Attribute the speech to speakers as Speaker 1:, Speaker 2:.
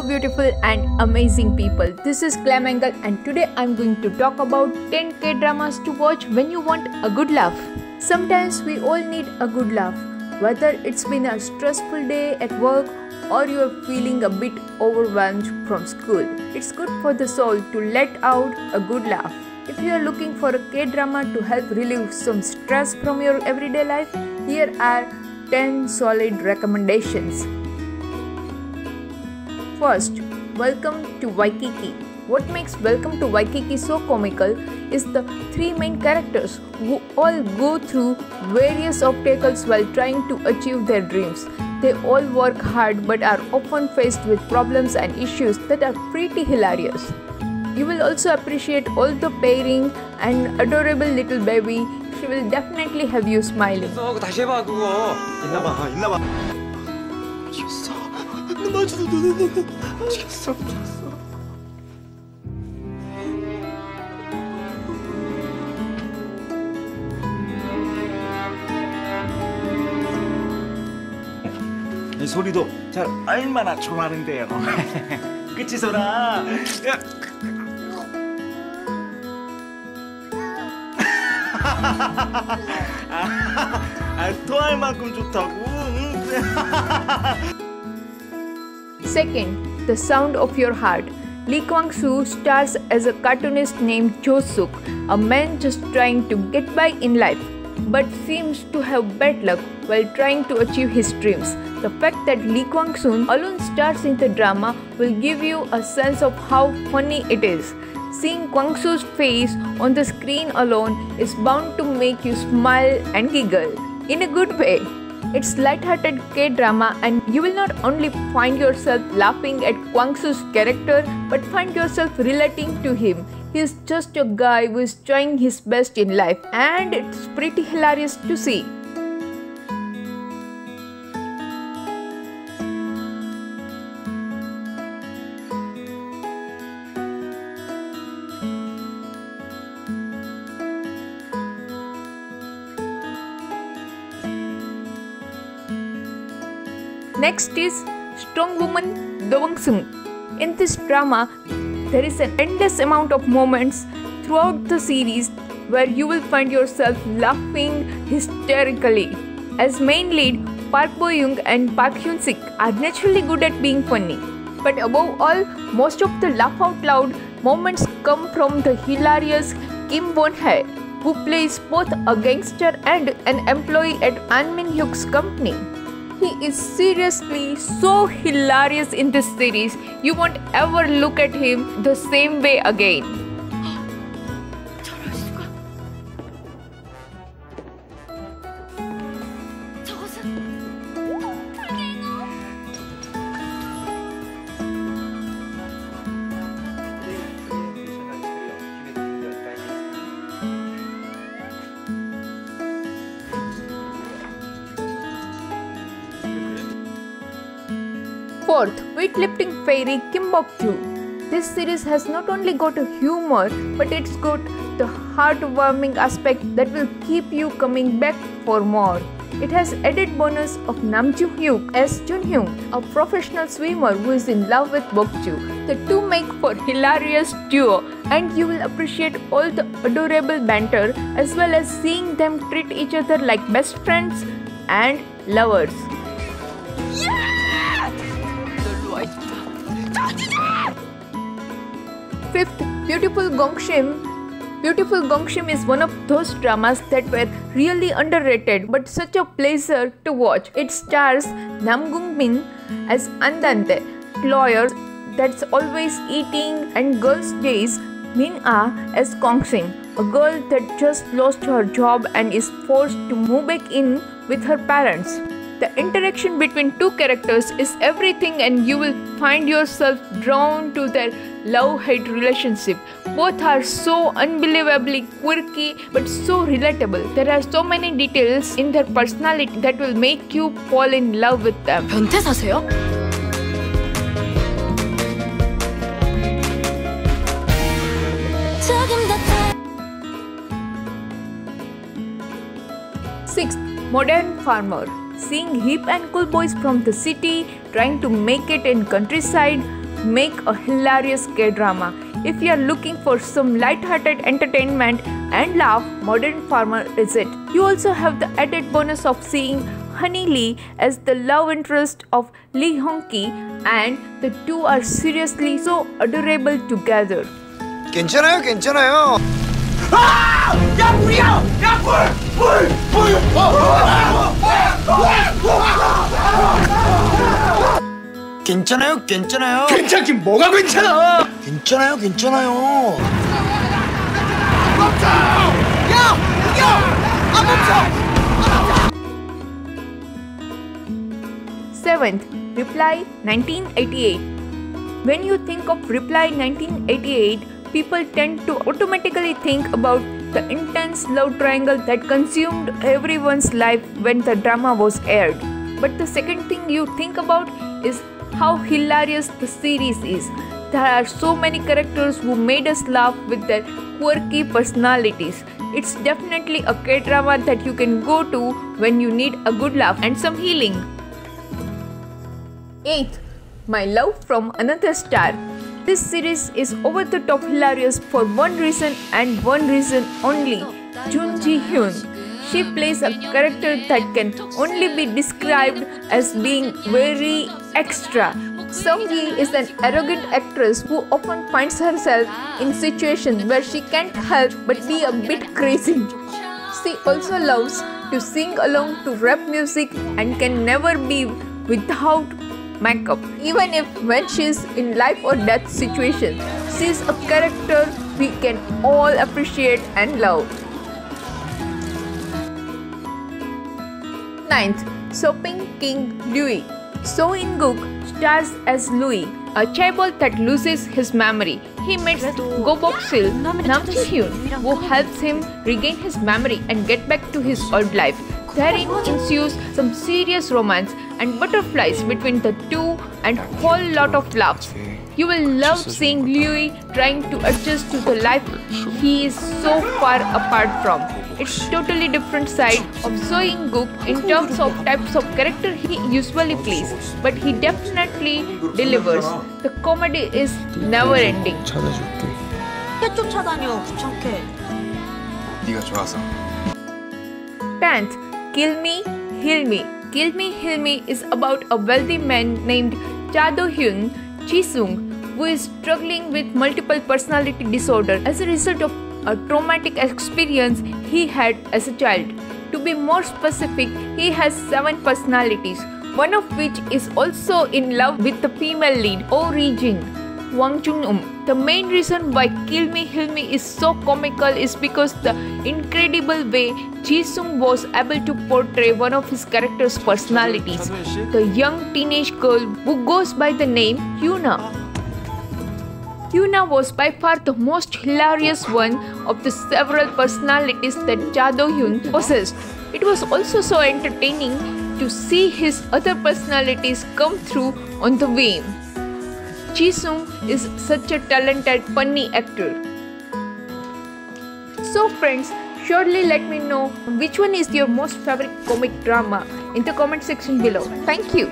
Speaker 1: Hello beautiful and amazing people, this is Clamangle and today I'm going to talk about 10 K-dramas to watch when you want a good laugh. Sometimes we all need a good laugh, whether it's been a stressful day at work or you're feeling a bit overwhelmed from school. It's good for the soul to let out a good laugh. If you are looking for a K-drama to help relieve some stress from your everyday life, here are 10 solid recommendations. First, Welcome to Waikiki. What makes Welcome to Waikiki so comical is the three main characters who all go through various obstacles while trying to achieve their dreams. They all work hard but are often faced with problems and issues that are pretty hilarious. You will also appreciate all the pairing and adorable little baby. She will definitely have you smiling.
Speaker 2: 다시 해봐 그거. 있나봐. 미쳤어.
Speaker 3: 이 소리도 잘 얼마나 좋아하는데요. 그치 소라? 토할 만큼 좋다고.
Speaker 1: Second, The Sound of Your Heart. Lee Kwang-soo stars as a cartoonist named Jo-suk, a man just trying to get by in life, but seems to have bad luck while trying to achieve his dreams. The fact that Lee Kwang-soo alone stars in the drama will give you a sense of how funny it is. Seeing Kwang-soo's face on the screen alone is bound to make you smile and giggle in a good way. It's light-hearted K-drama and you will not only find yourself laughing at Kwang-soo's character but find yourself relating to him. He's just a guy who is trying his best in life and it's pretty hilarious to see. Next is Strong Woman Do Won-sung. In this drama, there is an endless amount of moments throughout the series where you will find yourself laughing hysterically. As main lead, Park Bo-young and Park Hyun-sik are naturally good at being funny. But above all, most of the laugh out loud moments come from the hilarious Kim Bon-hae, who plays both a gangster and an employee at An Min-hyuk's company. He is seriously so hilarious in this series, you won't ever look at him the same way again. Fourth, weightlifting fairy Kim Bok-joo. This series has not only got a humor, but it's got the heartwarming aspect that will keep you coming back for more. It has added bonus of Nam Joo-hyuk as Jun-hyung, a professional swimmer who is in love with Bok-joo. The two make for hilarious duo and you will appreciate all the adorable banter as well as seeing them treat each other like best friends and lovers. Yeah! Fifth, Beautiful Gongshim. Beautiful Gongshim is one of those dramas that were really underrated but such a pleasure to watch. It stars Nam Gung-min as Andante, lawyer that's always eating, and Girls' Days Min-ah as Kong-sing, a girl that just lost her job and is forced to move back in with her parents. The interaction between two characters is everything and you will find yourself drawn to their love-hate relationship. Both are so unbelievably quirky but so relatable. There are so many details in their personality that will make you fall in love with them.
Speaker 4: 변태 사세요?
Speaker 1: Sixth, Modern Farmer. Seeing hip and cool boys from the city trying to make it in countryside make a hilarious K-drama. If you are looking for some light-hearted entertainment and laugh, Modern Farmer is it. You also have the added bonus of seeing Honey Lee as the love interest of Lee Hong-ki, and the two are seriously so adorable together.
Speaker 4: 괜찮아요, 괜찮아요.
Speaker 3: 아! 야 불이야! 야 불!
Speaker 4: 괜찮아요, 괜찮아요.
Speaker 3: 괜찮긴 뭐가 괜찮아!
Speaker 4: 괜찮아요, 괜찮아요.
Speaker 3: 멈춰! 야! 아 멈춰!
Speaker 1: 7th, Reply 1988. When you think of Reply 1988, people tend to automatically think about the intense love triangle that consumed everyone's life when the drama was aired. But the second thing you think about is how hilarious the series is. There are so many characters who made us laugh with their quirky personalities. It's definitely a K-drama that you can go to when you need a good laugh and some healing. 8th, My Love from Another Star. This series is over the top hilarious for one reason and one reason only: Jun Ji-hyun. She plays a character that can only be described as being very extra. Sung-gi is an arrogant actress who often finds herself in situations where she can't help but be a bit crazy. She also loves to sing along to rap music and can never be without makeup. Even if when she's in life or death situation, she's a character we can all appreciate and love. 9th, Shopping King Louis. So In-guk stars as Louis, a chaebol that loses his memory. He meets Go-bok-sil, Nam Ji-hyun, who helps him regain his memory and get back to his old life. Therein ensues some serious romance and butterflies between the two and whole lot of laughs. You will love seeing Louis trying to adjust to the life he is so far apart from. It's totally different side of So In-guk in terms of types of character he usually plays, but he definitely delivers. The comedy is never ending.
Speaker 4: 찾아줄게.
Speaker 5: 쫓아다녀 귀찮게.
Speaker 4: 네가 좋아서.
Speaker 1: 10th, Kill Me, Heal Me. Kill Me, Heal Me is about a wealthy man named Cha Do-hyun Ji-sung, who is struggling with multiple personality disorder as a result of a traumatic experience he had as a child. To be more specific, he has 7 personalities, one of which is also in love with the female lead, Oh Ri-jin, Wang Jung-um. The main reason why Kill Me, Heal Me is so comical is because the incredible way Ji-sung was able to portray one of his character's personalities, the young teenage girl who goes by the name Yuna. Yuna was by far the most hilarious one of the several personalities that Cha Do-hyun possessed. It was also so entertaining to see his other personalities come through on the way. Ji-sung is such a talented, funny actor. So friends, surely let me know which one is your most favorite comic drama in the comment section below. Thank you.